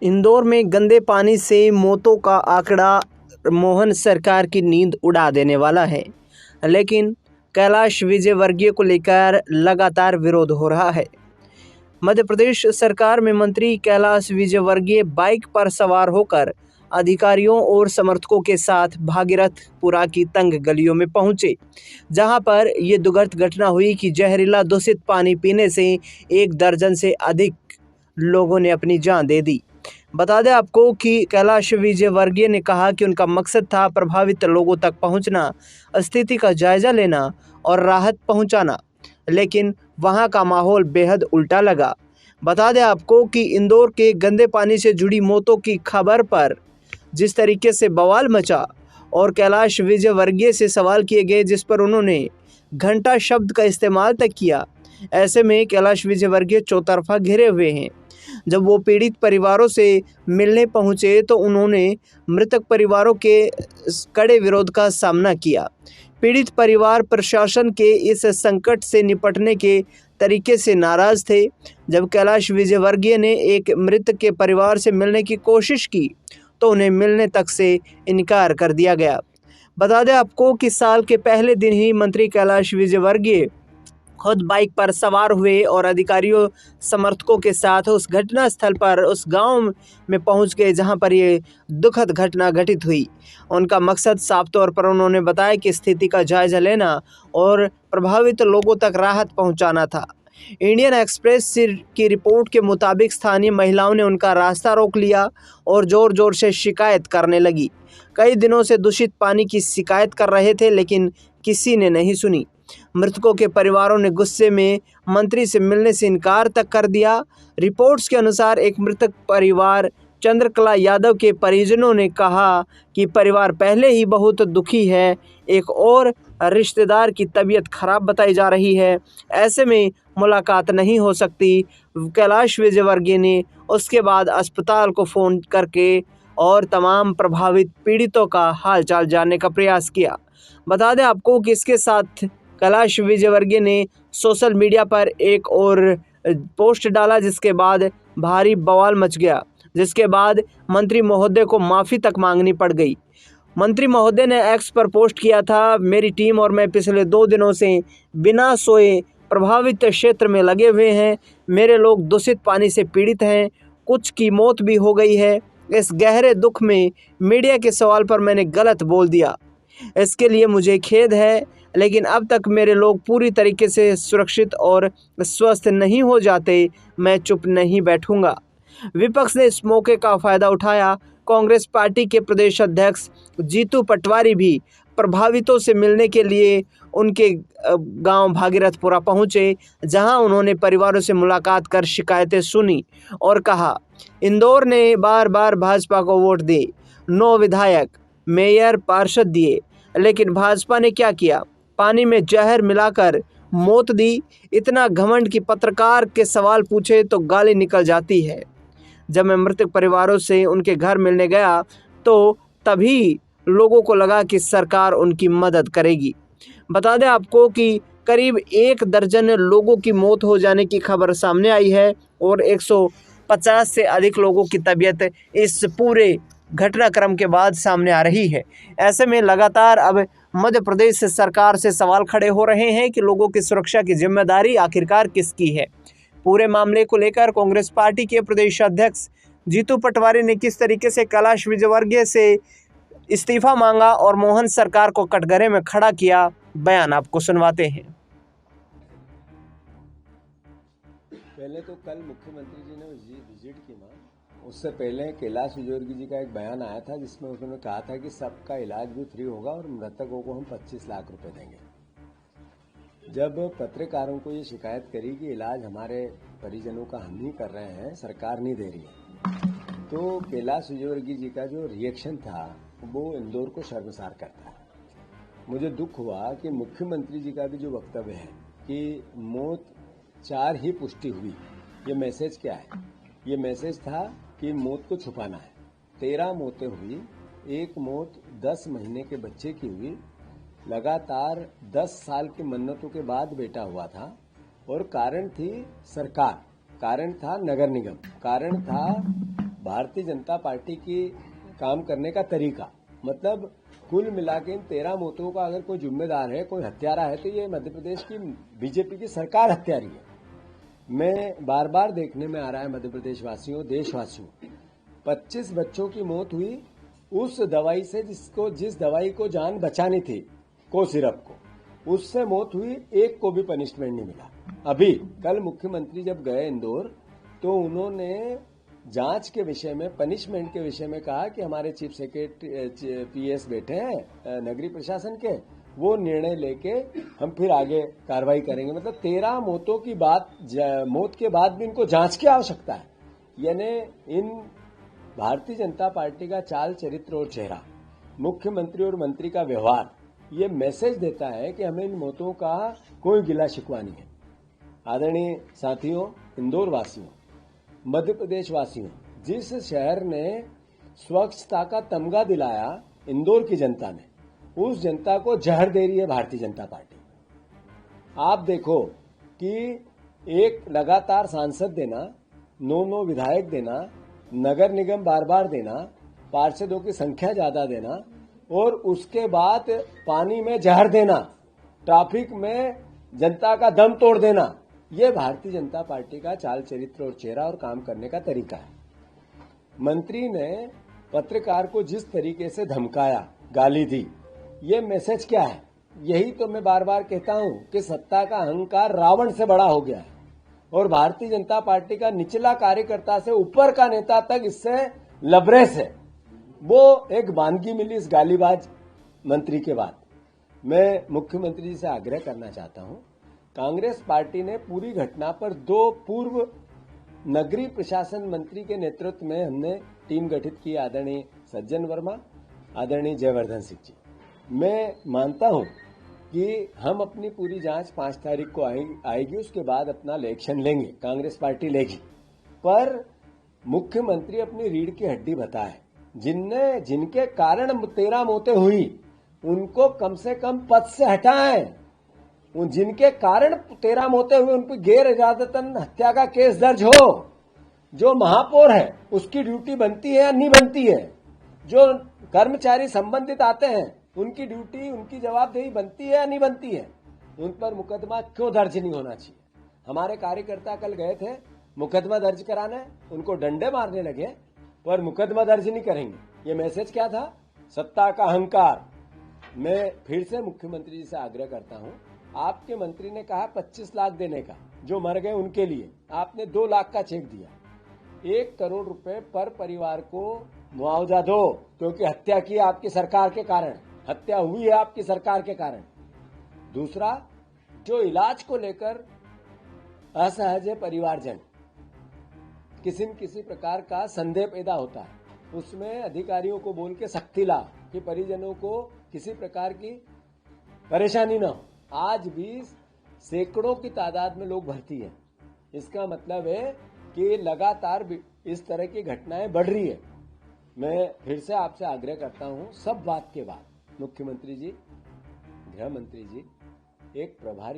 इंदौर में गंदे पानी से मौतों का आंकड़ा मोहन सरकार की नींद उड़ा देने वाला है, लेकिन कैलाश विजयवर्गीय को लेकर लगातार विरोध हो रहा है। मध्य प्रदेश सरकार में मंत्री कैलाश विजयवर्गीय बाइक पर सवार होकर अधिकारियों और समर्थकों के साथ भागीरथपुरा की तंग गलियों में पहुंचे, जहां पर यह दुखद घटना हुई कि जहरीला दूषित पानी पीने से 1 दर्जन से अधिक लोगों ने अपनी जान दे दी। बता दें आपको कि कैलाश विजयवर्गीय ने कहा कि उनका मकसद था प्रभावित लोगों तक पहुंचना, स्थिति का जायजा लेना और राहत पहुंचाना, लेकिन वहां का माहौल बेहद उल्टा लगा। बता दें आपको कि इंदौर के गंदे पानी से जुड़ी मौतों की खबर पर जिस तरीके से बवाल मचा और कैलाश विजयवर्गीय से सवाल किए गए, जिस पर उन्होंने घंटा शब्द का इस्तेमाल तक किया। ऐसे में कैलाश विजयवर्गीय चौतरफा घिरे हुए हैं। जब वो पीड़ित परिवारों से मिलने पहुंचे तो उन्होंने मृतक परिवारों के कड़े विरोध का सामना किया। पीड़ित परिवार प्रशासन के इस संकट से निपटने के तरीके से नाराज थे। जब कैलाश विजयवर्गीय ने एक मृतक के परिवार से मिलने की कोशिश की तो उन्हें मिलने तक से इनकार कर दिया गया। बता दें आपको कि साल के पहले दिन ही मंत्री कैलाश विजयवर्गीय खुद बाइक पर सवार हुए और अधिकारियों समर्थकों के साथ उस घटना स्थल पर, उस गांव में पहुंच गए जहां पर ये दुखद घटना घटित हुई। उनका मकसद साफ तौर पर उन्होंने बताया कि स्थिति का जायजा लेना और प्रभावित लोगों तक राहत पहुंचाना था। इंडियन एक्सप्रेस की रिपोर्ट के मुताबिक स्थानीय महिलाओं ने उनका रास्ता रोक लिया और जोर जोर से शिकायत करने लगी। कई दिनों से दूषित पानी की शिकायत कर रहे थे, लेकिन किसी ने नहीं सुनी। मृतकों के परिवारों ने गुस्से में मंत्री से मिलने से इनकार तक कर दिया। रिपोर्ट्स के अनुसार एक मृतक परिवार चंद्रकला यादव के परिजनों ने कहा कि परिवार पहले ही बहुत दुखी है, एक और रिश्तेदार की तबीयत खराब बताई जा रही है, ऐसे में मुलाकात नहीं हो सकती। कैलाश विजयवर्गीय ने उसके बाद अस्पताल को फ़ोन करके और तमाम प्रभावित पीड़ितों का हालचाल जानने का प्रयास किया। बता दें आपको कि इसके साथ कैलाश विजयवर्गीय ने सोशल मीडिया पर एक और पोस्ट डाला, जिसके बाद भारी बवाल मच गया, जिसके बाद मंत्री महोदय को माफ़ी तक मांगनी पड़ गई। मंत्री महोदय ने एक्स पर पोस्ट किया था, मेरी टीम और मैं पिछले 2 दिनों से बिना सोए प्रभावित क्षेत्र में लगे हुए हैं। मेरे लोग दूषित पानी से पीड़ित हैं, कुछ की मौत भी हो गई है। इस गहरे दुख में मीडिया के सवाल पर मैंने गलत बोल दिया, इसके लिए मुझे खेद है, लेकिन अब तक मेरे लोग पूरी तरीके से सुरक्षित और स्वस्थ नहीं हो जाते, मैं चुप नहीं बैठूंगा। विपक्ष ने इस मौके का फायदा उठाया। कांग्रेस पार्टी के प्रदेश अध्यक्ष जीतू पटवारी भी प्रभावितों से मिलने के लिए उनके गांव भागीरथपुरा पहुंचे, जहां उन्होंने परिवारों से मुलाकात कर शिकायतें सुनी और कहा, इंदौर ने बार बार भाजपा को वोट दिए, 9 विधायक, मेयर, पार्षद दिए, लेकिन भाजपा ने क्या किया? पानी में जहर मिलाकर मौत दी। इतना घमंड कि पत्रकार के सवाल पूछे तो गाली निकल जाती है। जब मैं मृतक परिवारों से उनके घर मिलने गया तो तभी लोगों को लगा कि सरकार उनकी मदद करेगी। बता दें आपको कि करीब 1 दर्जन लोगों की मौत हो जाने की खबर सामने आई है और 150 से अधिक लोगों की तबीयत इस पूरे घटनाक्रम के बाद सामने आ रही है। ऐसे में लगातार अब मध्य प्रदेश सरकार से सवाल खड़े हो रहे हैं कि लोगों की सुरक्षा की जिम्मेदारी आखिरकार किसकी है। पूरे मामले को लेकर कांग्रेस पार्टी के प्रदेश अध्यक्ष जीतू पटवारी ने किस तरीके से कैलाश विजयवर्गीय से इस्तीफा मांगा और मोहन सरकार को कटघरे में खड़ा किया, बयान आपको सुनवाते हैं। पहले तो कल मुख्यमंत्री जी ने विजिट की ना, उससे पहले कैलाश विजयवर्गीय जी का एक बयान आया था जिसमें उन्होंने कहा था कि सबका इलाज भी फ्री होगा और मृतकों को हम 25 लाख रुपए देंगे। जब पत्रकारों को ये शिकायत करी कि इलाज हमारे परिजनों का हम ही कर रहे हैं, सरकार नहीं दे रही है, तो कैलाश विजयवर्गीय जी का जो रिएक्शन था वो इंदौर को शर्मसार करता है। मुझे दुख हुआ कि मुख्यमंत्री जी का भी जो वक्तव्य है कि मौत 4 ही पुष्टि हुई, ये मैसेज क्या है? ये मैसेज था कि मौत को छुपाना है। 13 मौतें हुई, 1 मौत 10 महीने के बच्चे की हुई, लगातार 10 साल की मन्नतों के बाद बेटा हुआ था और कारण थी सरकार, कारण था नगर निगम, कारण था भारतीय जनता पार्टी की काम करने का तरीका, मतलब कुल मिला के इन 13 मौतों का अगर कोई जिम्मेदार है, कोई हत्यारा है, तो ये मध्य प्रदेश की बीजेपी की सरकार हत्यारी है। मैं बार बार देखने में आ रहा है मध्य प्रदेश वासियों, देशवासियों, 25 बच्चों की मौत हुई उस दवाई से जिस दवाई को जान बचानी थी, को सिरप को, उससे मौत हुई, एक को भी पनिशमेंट नहीं मिला। अभी कल मुख्यमंत्री जब गए इंदौर, तो उन्होंने जांच के विषय में, पनिशमेंट के विषय में कहा कि हमारे चीफ सेक्रेटरी पीएस बैठे हैं नगरीय प्रशासन के, वो निर्णय लेके हम फिर आगे कार्रवाई करेंगे। मतलब 13 मौतों की मौत के बाद भी इनको जांच की आवश्यकता है। यानी इन भारतीय जनता पार्टी का चाल चरित्र और चेहरा, मुख्यमंत्री और मंत्री का व्यवहार, ये मैसेज देता है कि हमें इन मौतों का कोई गिला शिकवा नहीं है। आदरणीय साथियों, इंदौर वासियों, मध्य प्रदेश वासियों, जिस शहर ने स्वच्छता का तमगा दिलाया इंदौर की जनता ने, उस जनता को जहर दे रही है भारतीय जनता पार्टी। आप देखो कि एक लगातार सांसद देना, 9 विधायक देना, नगर निगम बार बार देना, पार्षदों की संख्या ज्यादा देना, और उसके बाद पानी में जहर देना, ट्रैफिक में जनता का दम तोड़ देना, ये भारतीय जनता पार्टी का चाल चरित्र और चेहरा और काम करने का तरीका है। मंत्री ने पत्रकार को जिस तरीके से धमकाया, गाली दी, ये मैसेज क्या है? यही तो मैं बार बार कहता हूं कि सत्ता का अहंकार रावण से बड़ा हो गया है और भारतीय जनता पार्टी का निचला कार्यकर्ता से ऊपर का नेता तक इससे लबरेज है। वो एक वानगी मिली इस गालीबाज मंत्री के बाद। मैं मुख्यमंत्री जी से आग्रह करना चाहता हूं, कांग्रेस पार्टी ने पूरी घटना पर 2 पूर्व नगरीय प्रशासन मंत्री के नेतृत्व में हमने टीम गठित की, आदरणीय सज्जन वर्मा, आदरणीय जयवर्धन सिंह जी। मैं मानता हूं कि हम अपनी पूरी जांच 5 तारीख को आएगी, उसके बाद अपना इलेक्शन लेंगे, कांग्रेस पार्टी लेगी। पर मुख्यमंत्री अपनी रीढ़ की हड्डी बताए, जिनके कारण 13 मौतें हुई, उनको कम से कम पद से हटाएं। जिनके कारण 13 मौतें हुई, उन पर गैर इरादतन हत्या का केस दर्ज हो। जो महापौर है उसकी ड्यूटी बनती है या नहीं बनती है? जो कर्मचारी संबंधित आते हैं उनकी ड्यूटी, उनकी जवाबदेही बनती है या नहीं बनती है? उन पर मुकदमा क्यों दर्ज नहीं होना चाहिए? हमारे कार्यकर्ता कल गए थे मुकदमा दर्ज कराने, उनको डंडे मारने लगे, पर मुकदमा दर्ज नहीं करेंगे। ये मैसेज क्या था? सत्ता का अहंकार। मैं फिर से मुख्यमंत्री जी से आग्रह करता हूं, आपके मंत्री ने कहा 25 लाख देने का, जो मर गए उनके लिए, आपने 2 लाख का चेक दिया। 1 करोड़ रुपए पर परिवार को मुआवजा दो, क्योंकि हत्या की आपकी सरकार के कारण, हत्या हुई है आपकी सरकार के कारण। दूसरा, जो इलाज को लेकर असहज है परिवारजन, किसी प्रकार का संदेह पैदा होता है, उसमें अधिकारियों को बोल के सख्ती ला कि परिजनों को किसी प्रकार की परेशानी न हो। आज भी सैकड़ों की तादाद में लोग भर्ती हैं। इसका मतलब है कि लगातार इस तरह की घटनाएं बढ़ रही है। मैं फिर से आपसे आग्रह करता हूं, सब बात के बाद मुख्यमंत्री जी, गृह मंत्री जी, एक प्रभारी